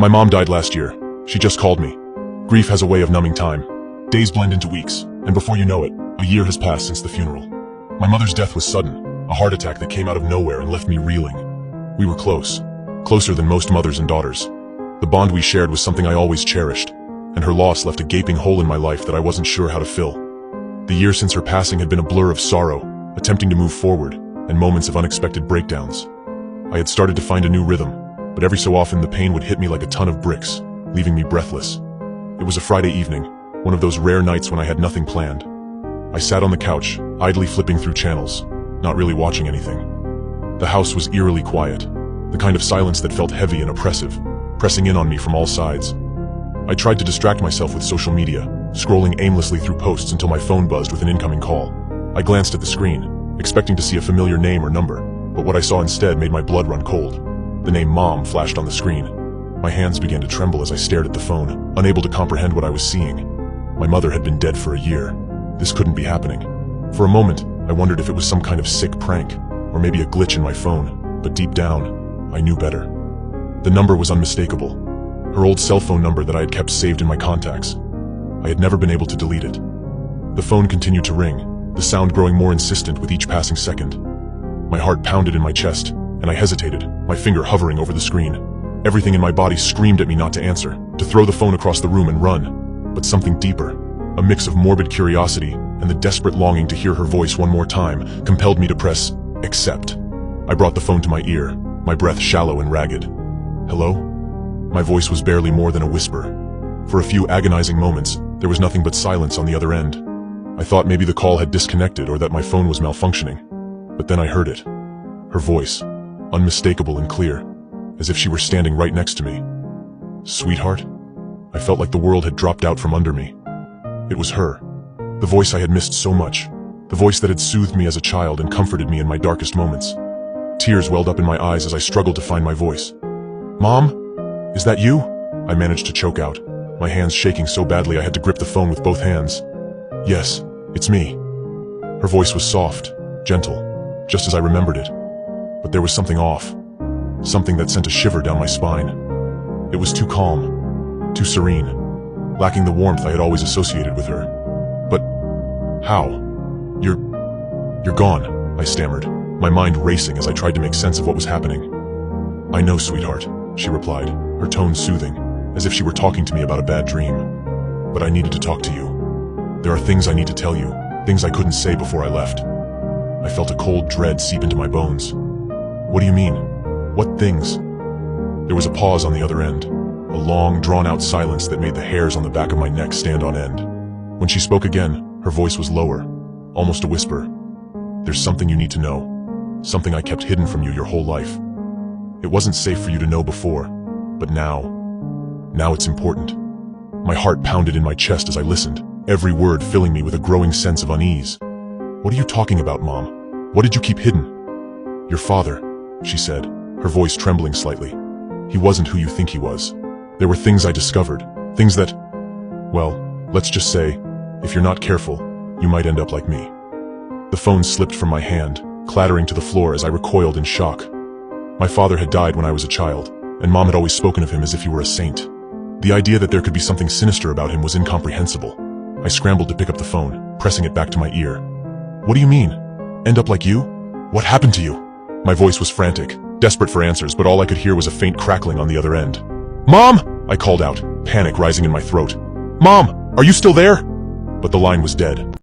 My mom died last year. She just called me. Grief has a way of numbing time. Days blend into weeks, and before you know it, a year has passed since the funeral. My mother's death was sudden, a heart attack that came out of nowhere and left me reeling. We were close, closer than most mothers and daughters. The bond we shared was something I always cherished, and her loss left a gaping hole in my life that I wasn't sure how to fill. The year since her passing had been a blur of sorrow, attempting to move forward, and moments of unexpected breakdowns. I had started to find a new rhythm, but every so often the pain would hit me like a ton of bricks, leaving me breathless. It was a Friday evening, one of those rare nights when I had nothing planned. I sat on the couch, idly flipping through channels, not really watching anything. The house was eerily quiet, the kind of silence that felt heavy and oppressive, pressing in on me from all sides. I tried to distract myself with social media, scrolling aimlessly through posts until my phone buzzed with an incoming call. I glanced at the screen, expecting to see a familiar name or number, but what I saw instead made my blood run cold. The name Mom flashed on the screen. My hands began to tremble as I stared at the phone, unable to comprehend what I was seeing. My mother had been dead for a year. This couldn't be happening. For a moment, I wondered if it was some kind of sick prank, or maybe a glitch in my phone, but deep down, I knew better. The number was unmistakable. Her old cell phone number that I had kept saved in my contacts. I had never been able to delete it. The phone continued to ring, the sound growing more insistent with each passing second. My heart pounded in my chest, and I hesitated, my finger hovering over the screen. Everything in my body screamed at me not to answer, to throw the phone across the room and run. But something deeper, a mix of morbid curiosity and the desperate longing to hear her voice one more time, compelled me to press accept. I brought the phone to my ear, my breath shallow and ragged. Hello? My voice was barely more than a whisper. For a few agonizing moments, there was nothing but silence on the other end. I thought maybe the call had disconnected or that my phone was malfunctioning. But then I heard it. Her voice, unmistakable and clear, as if she were standing right next to me. Sweetheart? I felt like the world had dropped out from under me. It was her. The voice I had missed so much. The voice that had soothed me as a child and comforted me in my darkest moments. Tears welled up in my eyes as I struggled to find my voice. Mom? Is that you? I managed to choke out, my hands shaking so badly I had to grip the phone with both hands. Yes, it's me. Her voice was soft, gentle, just as I remembered it. But there was something off. Something that sent a shiver down my spine. It was too calm, too serene, lacking the warmth I had always associated with her. But how? You're gone, I stammered, my mind racing as I tried to make sense of what was happening. I know, sweetheart, she replied, her tone soothing, as if she were talking to me about a bad dream. But I needed to talk to you. There are things I need to tell you, things I couldn't say before I left. I felt a cold dread seep into my bones. What do you mean? What things? There was a pause on the other end, a long, drawn-out silence that made the hairs on the back of my neck stand on end. When she spoke again, her voice was lower, almost a whisper. There's something you need to know, something I kept hidden from you your whole life. It wasn't safe for you to know before, but now it's important. My heart pounded in my chest as I listened, every word filling me with a growing sense of unease. What are you talking about, Mom? What did you keep hidden? Your father, she said, her voice trembling slightly. He wasn't who you think he was. There were things I discovered, things that, well, let's just say, if you're not careful, you might end up like me. The phone slipped from my hand, clattering to the floor as I recoiled in shock. My father had died when I was a child, and Mom had always spoken of him as if he were a saint. The idea that there could be something sinister about him was incomprehensible. I scrambled to pick up the phone, pressing it back to my ear. What do you mean? End up like you? What happened to you? My voice was frantic, desperate for answers, but all I could hear was a faint crackling on the other end. Mom! I called out, panic rising in my throat. Mom! Are you still there? But the line was dead.